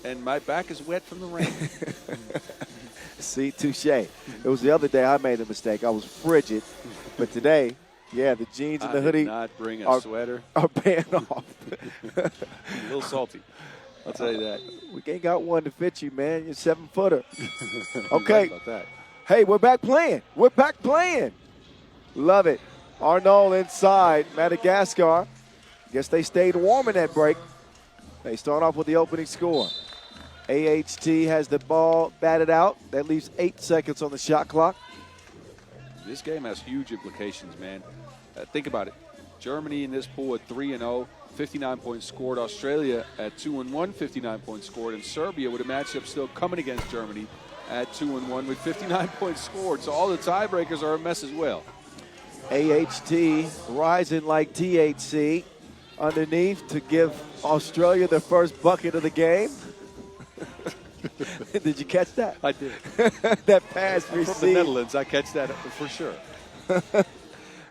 and my back is wet from the rain. See, touche. It was the other day I made a mistake. I was frigid. But today, yeah, the jeans and the hoodie did not bring a sweater. Are paying off. A little salty. I'll tell you that. We ain't got one to fit you, man. You're 7-footer. Okay. Right about that. Hey, we're back playing. We're back playing. Love it. Arnold inside. Madagascar. Guess they stayed warm in that break. They start off with the opening score. AHT has the ball batted out. That leaves 8 seconds on the shot clock. This game has huge implications, man. Think about it. Germany in this pool at 3-0, 59 points scored. Australia at 2-1, 59 points scored. And Serbia with a matchup still coming against Germany at 2-1 with 59 points scored. So all the tiebreakers are a mess as well. AHT rising like THC underneath to give Australia the first bucket of the game. Did you catch that? I did. That pass received. From the Netherlands, I catch that for sure.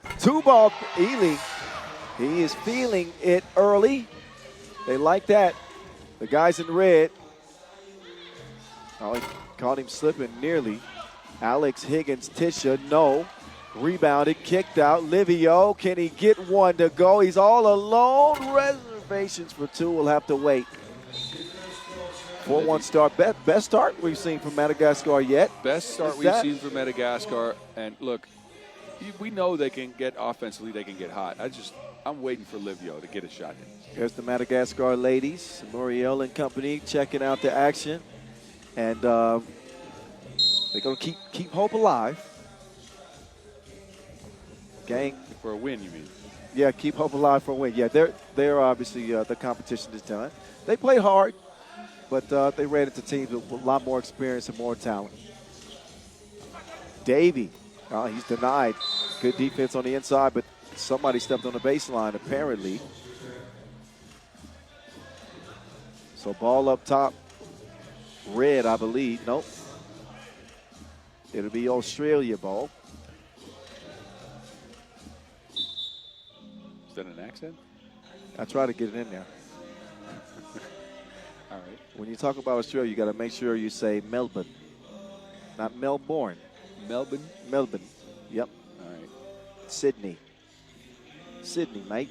2-ball Ely. He is feeling it early. They like that. The guys in red. Oh, he caught him slipping nearly. Alex Higgins, Tisha, no. Rebounded, kicked out. Livio, can he get one to go? He's all alone. Reservations for two. We'll have to wait. 4-1 start. Best start we've seen from Madagascar yet. Best start we've seen from Madagascar. And look, we know they can get offensively, they can get hot. I'm waiting for Livio to get a shot in. There's the Madagascar ladies, Muriel and company, checking out the action. And they're going to keep hope alive. Gang. For a win, you mean? Yeah, keep hope alive for a win. Yeah, they're obviously the competition is done. They played hard, but they ran into teams with a lot more experience and more talent. Davey, he's denied. Good defense on the inside, but somebody stepped on the baseline apparently. So ball up top. Red, I believe. Nope. It'll be Australia ball. Is that an accent? I try to get it in there. All right. When you talk about Australia, you got to make sure you say Melbourne, not Melbourne. Melbourne? Melbourne. Yep. All right. Sydney, mate.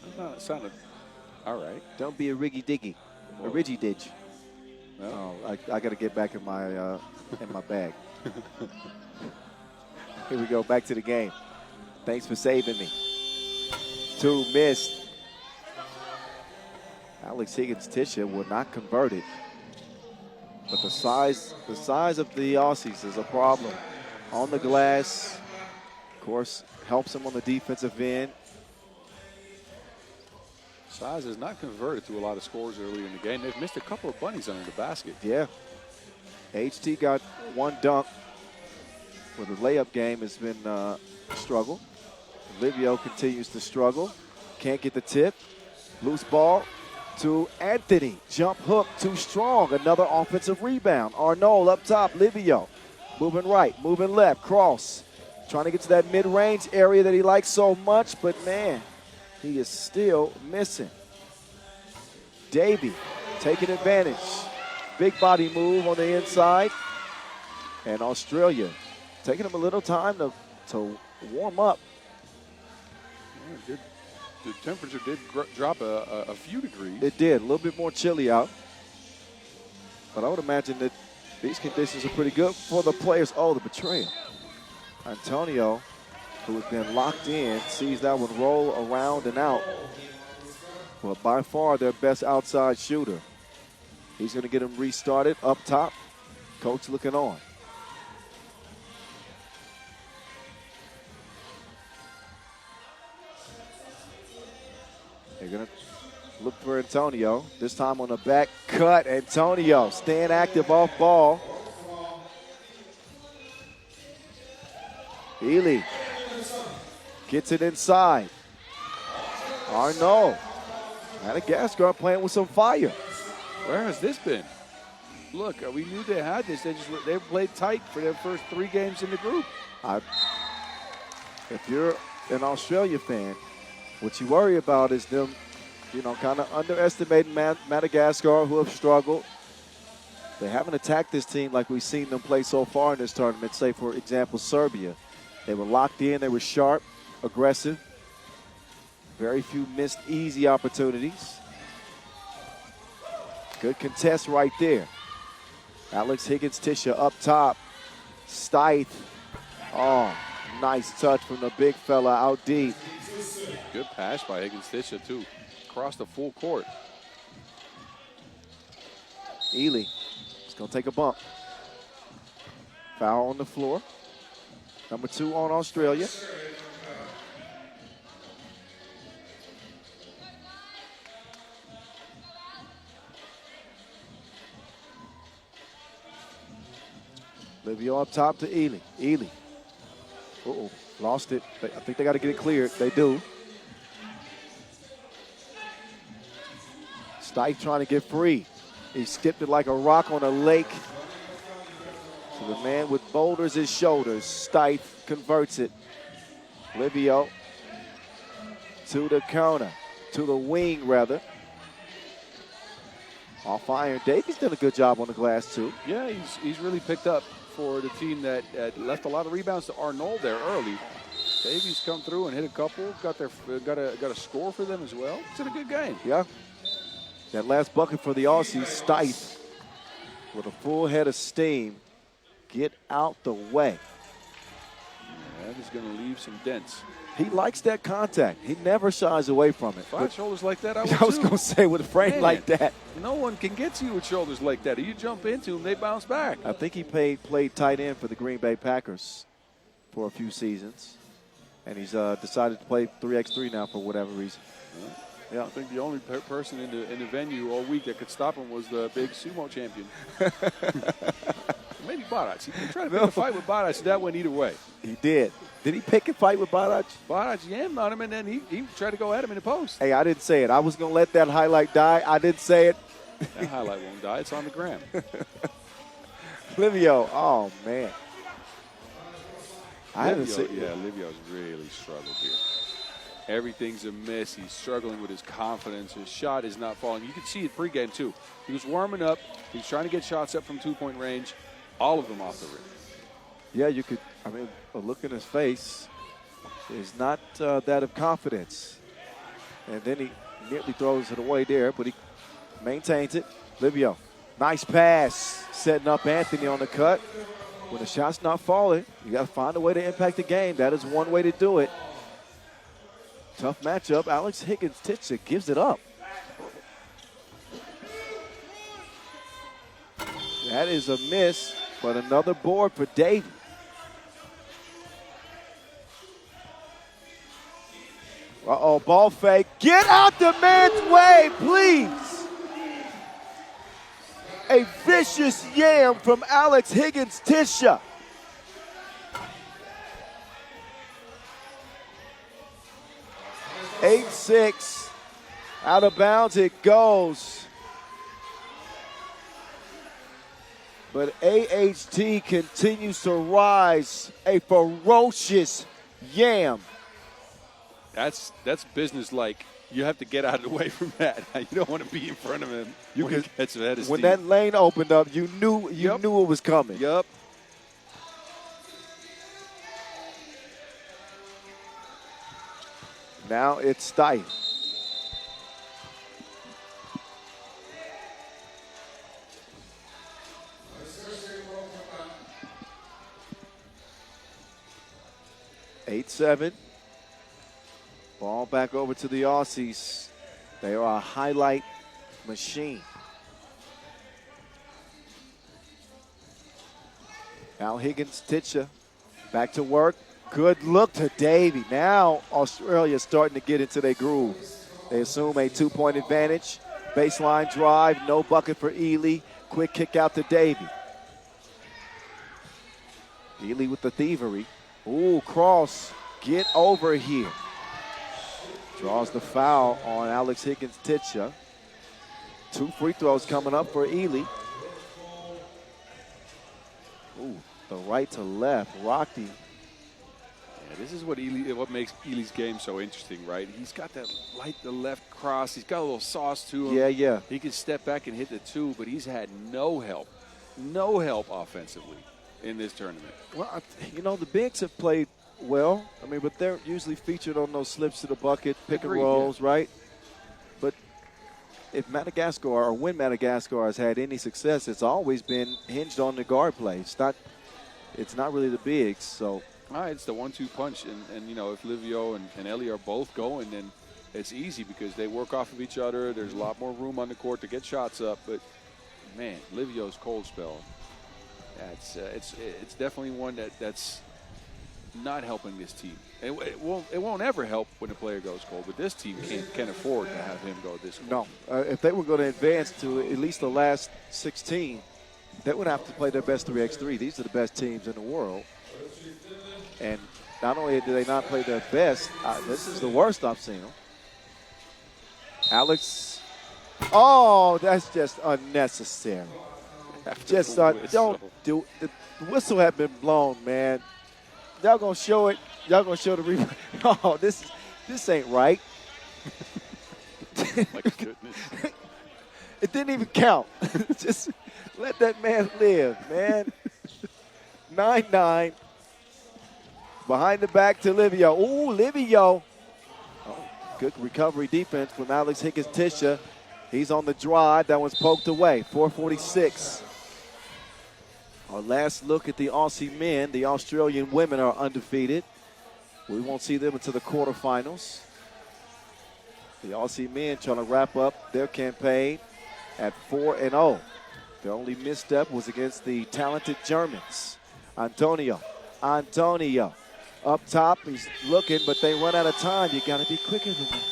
It sounded all right. Don't be a riggy-diggy, a ridgy-didge. No. Oh, I got to get back in my bag. Here we go, back to the game. Thanks for saving me. 2 missed. Alex Higgins Tisha will not convert it. But the size of the Aussies is a problem. On the glass, of course, helps him on the defensive end. Size has not converted to a lot of scores early in the game. They've missed a couple of bunnies under the basket. Yeah. HT got 1 dunk. Where the layup game has been a struggle. Livio continues to struggle. Can't get the tip. Loose ball to Anthony. Jump hook too strong. Another offensive rebound. Arnold up top. Livio moving right, moving left. Cross. Trying to get to that mid-range area that he likes so much, but man, he is still missing. Davey taking advantage. Big body move on the inside. And Australia taking him a little time to warm up. Yeah, the temperature did drop a few degrees. It did. A little bit more chilly out. But I would imagine that these conditions are pretty good for the players. Oh, the betrayal. Antonio, who has been locked in, sees that one roll around and out. Well, by far their best outside shooter. He's going to get him restarted up top. Coach looking on. They're going to look for Antonio. This time on the back cut. Antonio staying active off ball. Ely gets it inside. Arnaud. Madagascar playing with some fire. Where has this been? Look, we knew they had this. They played tight for their first 3 games in the group. If you're an Australia fan, what you worry about is them you know, kind of underestimating Madagascar, who have struggled. They haven't attacked this team like we've seen them play so far in this tournament, say, for example, Serbia. They were locked in. They were sharp, aggressive. Very few missed easy opportunities. Good contest right there. Alex Higgins-Tisha up top. Stith. Oh, nice touch from the big fella out deep. Good pass by Higgins-Tisha, too. Across the full court. Ely is going to take a bump. Foul on the floor. Number 2 on Australia. Livio up top to Ely. Ely. Uh-oh, lost it. I think they got to get it cleared. They do. Stith trying to get free. He skipped it like a rock on a lake. So the man with boulders his shoulders. Stith converts it. Livio to the corner. To the wing, rather. Off iron. Davies done a good job on the glass, too. Yeah, he's really picked up for the team that left a lot of rebounds to Arnold there early. Davies come through and hit a couple. Got a score for them as well. It's in a good game. Yeah. That last bucket for the Aussies, Stith, with a full head of steam. Get out the way. Yeah, that is going to leave some dents. He likes that contact. He never shies away from it. If I had shoulders like that, I would I was going to say, with a frame like that. No one can get to you with shoulders like that. If you jump into them, they bounce back. I think he played tight end for the Green Bay Packers for a few seasons. And he's decided to play 3x3 now for whatever reason. Yeah, I think the only person in the venue all week that could stop him was the big sumo champion. Maybe Badac. He tried to pick a fight with Badac. That went either way. He did. Did he pick a fight with Badac? Badac yammed on him, and then he tried to go at him in the post. Hey, I didn't say it. I was going to let that highlight die. I didn't say it. That highlight won't die. It's on the gram. Livio, oh, man. I haven't seen. Yeah, Livio's really struggled here. Everything's a miss. He's struggling with his confidence. His shot is not falling. You can see it pregame, too. He was warming up. He was trying to get shots up from two-point range. All of them off the rim. Yeah, you could. I mean, a look in his face is not that of confidence. And then he nearly throws it away there, but he maintains it. Livio, nice pass. Setting up Anthony on the cut. When the shot's not falling, you got to find a way to impact the game. That is one way to do it. Tough matchup. Alex Higgins-Tisha gives it up. That is a miss, but another board for Davey. Uh-oh, ball fake. Get out the man's way, please. A vicious yam from Alex Higgins-Tisha. Eight, 6, out of bounds it goes. But AHT continues to rise, a ferocious yam. That's business-like. You have to get out of the way from that. You don't want to be in front of him. When that lane opened up, you knew it was coming. Yup. Now it's Stith. Eight, 7. Ball back over to the Aussies. They are a highlight machine. Now Higgins-Tisha back to work. Good look to Davey. Now Australia starting to get into their groove. They assume a 2-point advantage. Baseline drive, no bucket for Ely. Quick kick out to Davey. Ely with the thievery. Ooh, cross. Get over here. Draws the foul on Alex Higgins-Tisha. 2 free throws coming up for Ely. Ooh, the right to left. Rocky Yeah, this is what makes Ely's game so interesting, right? He's got that the left cross. He's got a little sauce to him. Yeah. He can step back and hit the two, but he's had no help offensively in this tournament. Well, the bigs have played well. I mean, but they're usually featured on those slips to the bucket, pick and rolls, right? But if Madagascar or when Madagascar has had any success, it's always been hinged on the guard play. It's not really the bigs, so. It's the 1-2 punch, and if Livio and Ellie are both going, then it's easy because they work off of each other. There's a lot more room on the court to get shots up, but man, Livio's cold spell, it's definitely one that's not helping this team. It won't ever help when a player goes cold, but this team can't afford to have him go this cold. No, if they were going to advance to at least the last 16, they would have to play their best 3x3. These are the best teams in the world. And not only do they not play their best, this is the worst I've seen them. Alex, that's just unnecessary. Just don't do it. The whistle had been blown, man. Y'all gonna show it. Y'all gonna show the replay. Oh, this ain't right. My goodness. It didn't even count. Just let that man live, man. 9-9. Behind the back to Livio. Ooh, Livio. Oh, good recovery defense from Alex Higgins-Tisha. He's on the drive. That one's poked away. 4:46. Our last look at the Aussie men. The Australian women are undefeated. We won't see them until the quarterfinals. The Aussie men trying to wrap up their campaign at 4-0. Their only misstep was against the talented Germans. Antonio. Up top, he's looking, but they run out of time. You got to be quicker than that.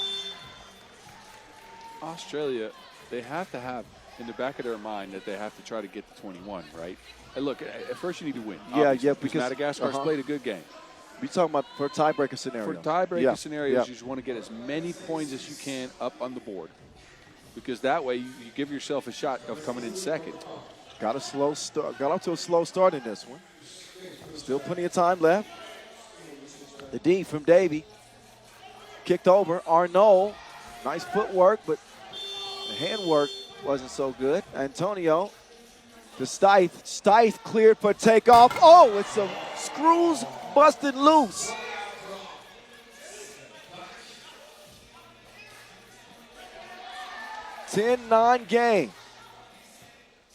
Australia, they have to have in the back of their mind that they have to try to get to 21, right? And look, at first you need to win. Yeah, because Madagascar's played a good game. You're talking about for a tiebreaker scenario. For tiebreaker scenarios, you just want to get as many points as you can up on the board. Because that way you give yourself a shot of coming in second. Got a slow start. Got off to a slow start in this one. Still plenty of time left. The D from Davey. Kicked over. Arnold. Nice footwork, but the handwork wasn't so good. Antonio to Stith. Stith cleared for takeoff. Oh, it's some screws busted loose. (10-9) game.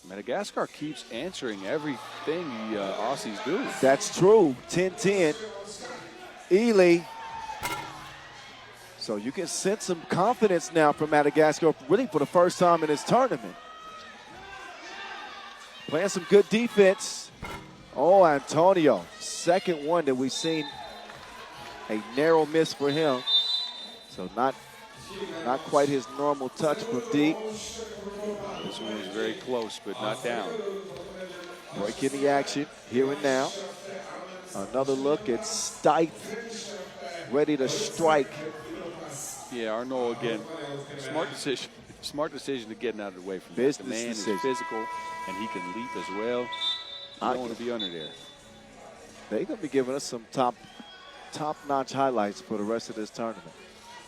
Madagascar keeps answering everything the Aussies do. That's true. 10-10. Ely. So you can sense some confidence now from Madagascar, really for the first time in this tournament. Playing some good defense. Oh, Antonio. Second one that we've seen. A narrow miss for him. So not quite his normal touch from deep. This one was very close, but not down. Breaking the action here and now. Another look at Stith, ready to strike. Yeah, Arnold again. Smart decision. Smart decision to getting out of the way from Business that. The man decision. is physical, and he can leap as well. You don't want to be under there. They're going to be giving us some top-notch highlights for the rest of this tournament.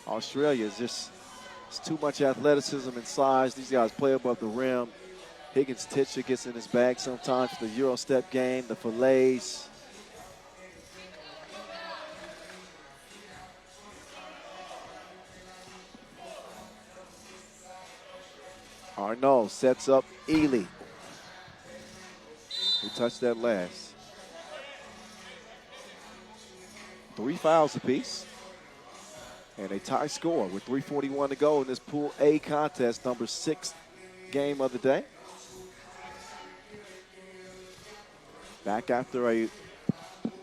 Australia is just it's too much athleticism and size. These guys play above the rim. Higgins-Tisha gets in his bag sometimes. The Euro step game, the fillets. Arnaud sets up Ely. Who touched that last? 3 fouls apiece. And a tie score with 3:41 to go in this Pool A contest, number 6 game of the day. Back after a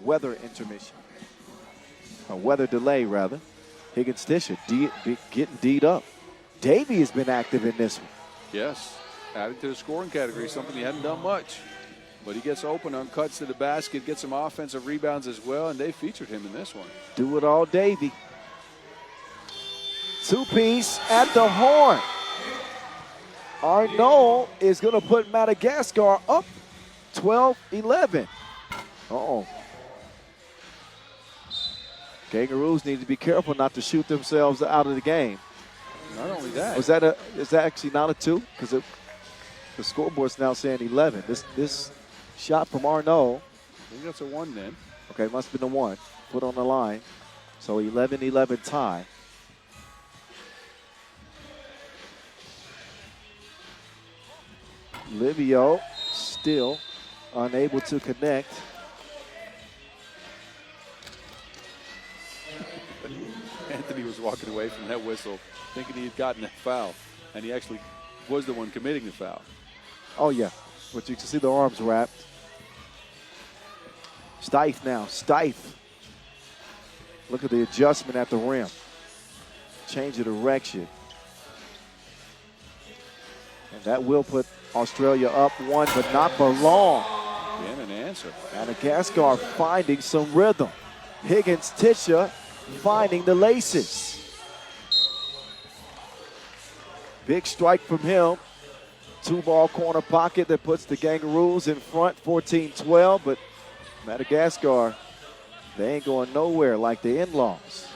weather intermission. A weather delay, rather. Higgins-Tisha getting D'd up. Davey has been active in this one. Yes, added to the scoring category, something he hadn't done much. But he gets open on cuts to the basket, gets some offensive rebounds as well, and they featured him in this one. Do it all, Davey. Two-piece at the horn. Arnaud is going to put Madagascar up 12-11. Uh-oh. Kangaroos need to be careful not to shoot themselves out of the game. Not only that. Is that actually not a 2? Because the scoreboard's now saying 11. This shot from Arnaud. I think that's a 1 then. Okay, must have been a 1. Put on the line. So 11-11 tie. Livio still unable to connect. Anthony was walking away from that whistle thinking he had gotten that foul, and he actually was the one committing the foul. Oh, yeah. But you can see the arms wrapped. Stife now. Stife. Look at the adjustment at the rim. Change of direction. And that will put Australia up 1, but not for long. Again, an answer. Madagascar finding some rhythm. Higgins Tisha finding the laces. Big strike from him. 2-ball corner pocket that puts the Kangaroos in front, 14-12, but Madagascar, they ain't going nowhere like the in-laws.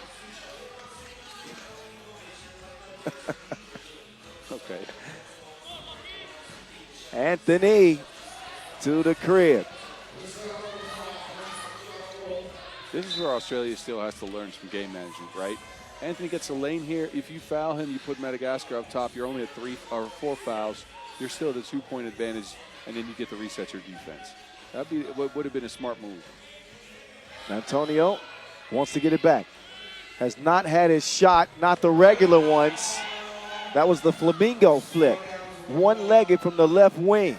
Okay. Anthony to the crib. This is where Australia still has to learn some game management, right? Anthony gets a lane here. If you foul him, you put Madagascar up top. You're only at 3 or 4 fouls. You're still at a 2-point advantage, and then you get to reset your defense. That'd be what would have been a smart move. Antonio wants to get it back. Has not had his shot, not the regular ones. That was the flamingo flip. One-legged from the left wing.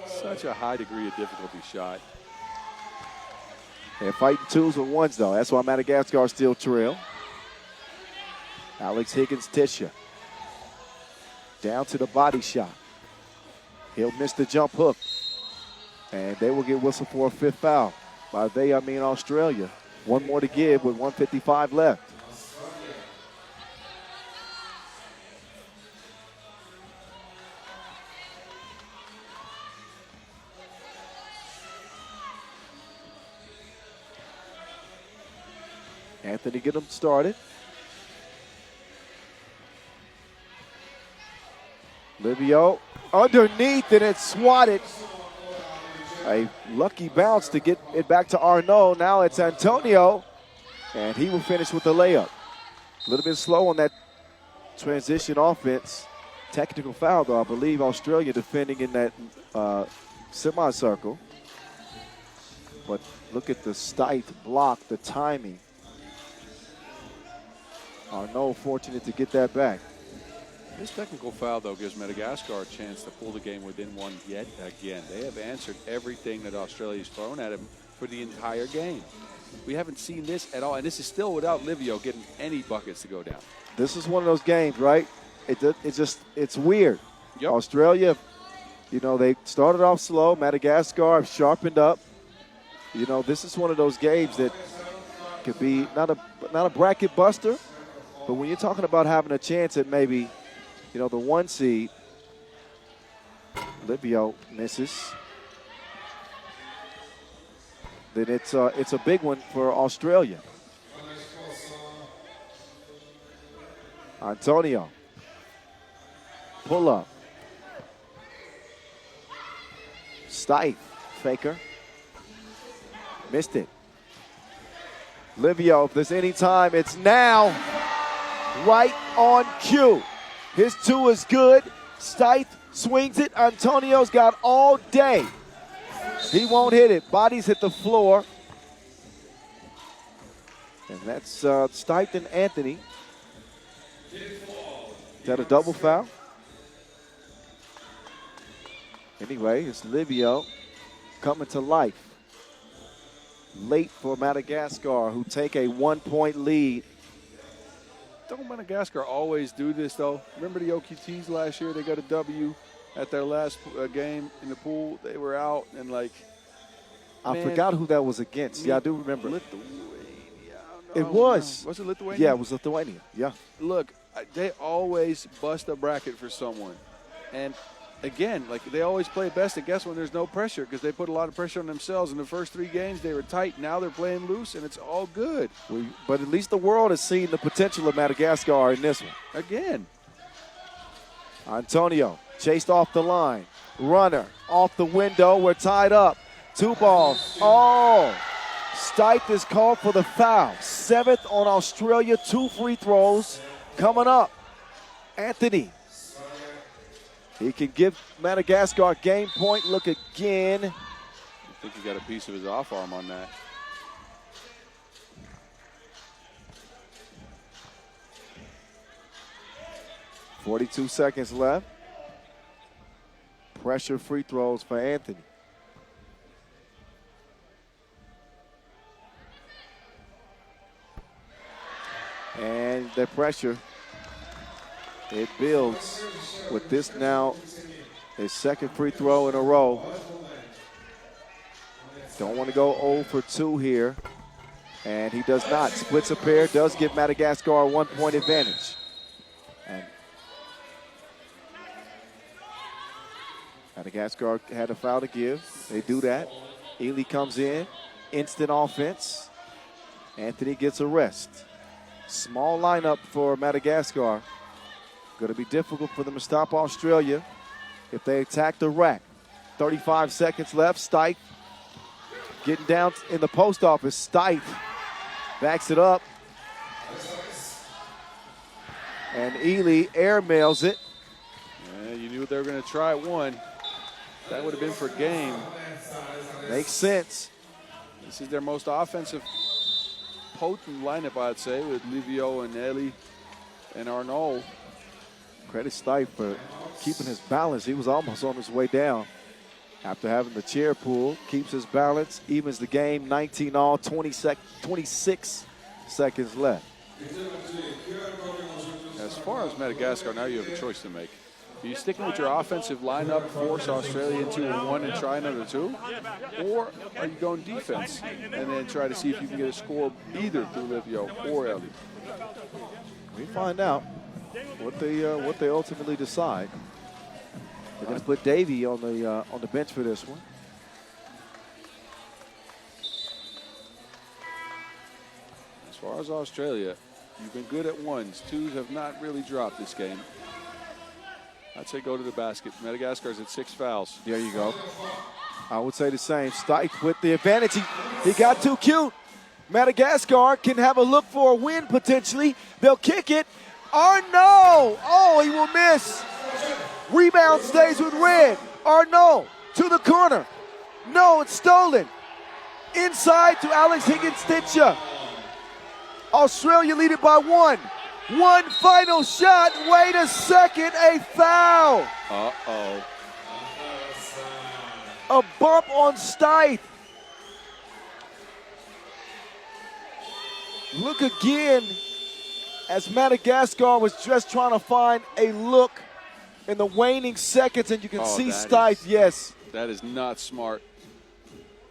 Such a high degree of difficulty shot. They're fighting 2s or 1s, though. That's why Madagascar still trail. Alex Higgins Tisha. Down to the body shot. He'll miss the jump hook. And they will get whistled for a 5th foul. By they, I mean Australia. 1 more to give with 1:55 left. Anthony get them started. Livio underneath, and it's swatted. A lucky bounce to get it back to Arnaud. Now it's Antonio, and he will finish with the layup. A little bit slow on that transition offense. Technical foul, though. I believe Australia defending in that semicircle. But look at the Stife block, the timing. Arnaud fortunate to get that back. This technical foul, though, gives Madagascar a chance to pull the game within 1 yet again. They have answered everything that Australia's thrown at them for the entire game. We haven't seen this at all, and this is still without Livio getting any buckets to go down. This is one of those games, right? It's weird. Yep. Australia, you know, they started off slow. Madagascar sharpened up. You know, this is one of those games that could be not a bracket buster, but when you're talking about having a chance at maybe, you know, the 1 seed, Livio misses. Then it's a big one for Australia. Antonio. Pull up. Stife. Faker. Missed it. Livio, if there's any time, it's now. Right on cue. His 2 is good. Stife swings it. Antonio's got all day. He won't hit it. Bodies hit the floor. And that's Stife and Anthony. Is that a double foul? Anyway, it's Livio coming to life. Late for Madagascar, who take a 1-point lead. Don't Madagascar always do this, though? Remember the OQTs last year? They got a W at their last game in the pool. They were out, and I forgot who that was against. Yeah, I do remember. Lithuania. It was. Was it Lithuania? Yeah, it was Lithuania. Yeah. Look, they always bust a bracket for someone. And again, like they always play best, I guess, when there's no pressure because they put a lot of pressure on themselves. In the first 3 games, they were tight. Now they're playing loose, and it's all good. But at least the world has seen the potential of Madagascar in this one. Again. Antonio chased off the line. Runner off the window. We're tied up. 2 balls. Oh! Stipe is called for the foul. 7th on Australia. 2 free throws coming up. Anthony. He can give Madagascar game point. Look again. I think he got a piece of his off arm on that. .42 seconds left. Pressure free throws for Anthony. And the pressure, it builds with this now his 2nd free throw in a row. Don't want to go 0 for 2 here. And he does not. Splits a pair, does give Madagascar a 1-point advantage. And Madagascar had a foul to give. They do that. Ely comes in. Instant offense. Anthony gets a rest. Small lineup for Madagascar. Going to be difficult for them to stop Australia if they attack the rack. 35 seconds left. Stipe getting down in the post office. Stipe backs it up. And Ely airmails it. Yeah, you knew they were going to try one. That would have been for game. Makes sense. This is their most offensive potent lineup, I'd say, with Livio and Eli and Arnaud. Credit Stipe for keeping his balance. He was almost on his way down after having the chair pull. Keeps his balance, evens the game, 19 all, 26 seconds left. As far as Madagascar, now you have a choice to make. Are you sticking with your offensive lineup, force Australia into a 1 and try another 2? Or are you going defense and then try to see if you can get a score either through Livio or Eli? We find out what they ultimately decide. They're going to put Davey on the bench for this one. As far as Australia, you've been good at 1s. 2s have not really dropped this game. I'd say go to the basket. Madagascar's at 6 fouls. There you go. I would say the same. Stipe with the advantage. He got too cute. Madagascar can have a look for a win potentially. They'll kick it. Arnaud. Oh, he will miss. Rebound stays with Red. Arnaud to the corner. No, it's stolen. Inside to Alex Higgins-Stitcher. Australia lead it by 1. One final shot. Wait a second. A foul. Uh-oh. A bump on Stipe. Look again as Madagascar was just trying to find a look in the waning seconds, and you can see Stipe, yes. That is not smart.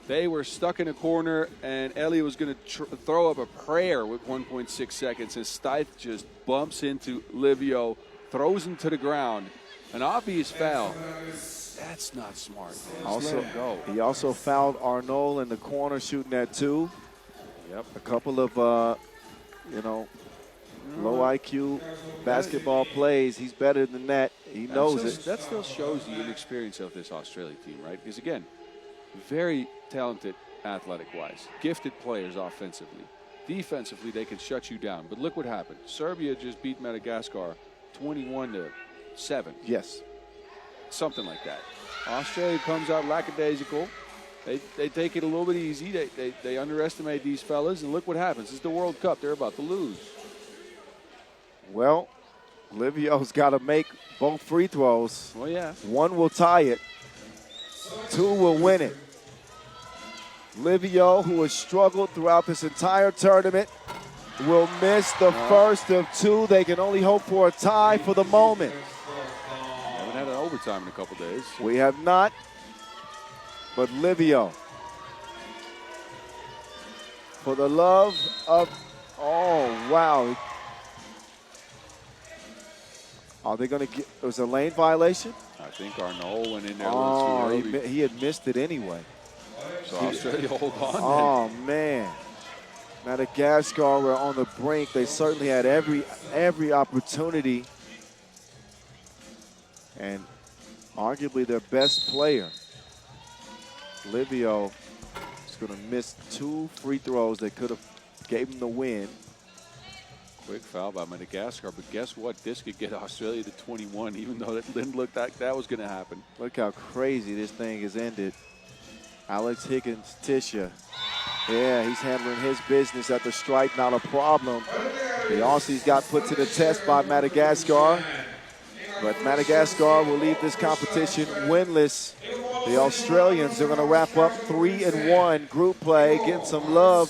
They were stuck in a corner, and Ellie was going to throw up a prayer with 1.6 seconds, and Stipe just bumps into Livio, throws him to the ground. An obvious foul. That's not smart. He also fouled Arnaud in the corner shooting that 2. Yep. A couple of, low IQ basketball plays. He's better than that. He knows it. That still shows the inexperience of this Australia team, right? Because, again, very talented athletic-wise, gifted players offensively. Defensively, they can shut you down. But look what happened. Serbia just beat Madagascar 21-7. Yes. Something like that. Australia comes out lackadaisical. They take it a little bit easy. They underestimate these fellas, and look what happens. It's the World Cup. They're about to lose. Well, Livio's got to make both free throws. Well, yeah. 1 will tie it. 2 will win it. Livio, who has struggled throughout this entire tournament, will miss the first of 2. They can only hope for a tie for the moment. Haven't had an overtime in a couple days. We have not, but Livio, for the love of, oh, wow. Are they going to get, it was a lane violation? I I think Arnault went in there a Oh, little too early. he had missed it anyway. So Australia hold on. Oh, man. Madagascar were on the brink. They certainly had every opportunity. And arguably their best player, Livio, is going to miss 2 free throws that could have gave him the win. Quick foul by Madagascar, but guess what? This could get Australia to 21, even though it didn't look like that was going to happen. Look how crazy this thing has ended. Alex Higgins, Tisha. Yeah, he's handling his business at the stripe, not a problem. The Aussies got put to the test by Madagascar, but Madagascar will leave this competition winless. The Australians are going to wrap up 3-1 group play, getting some love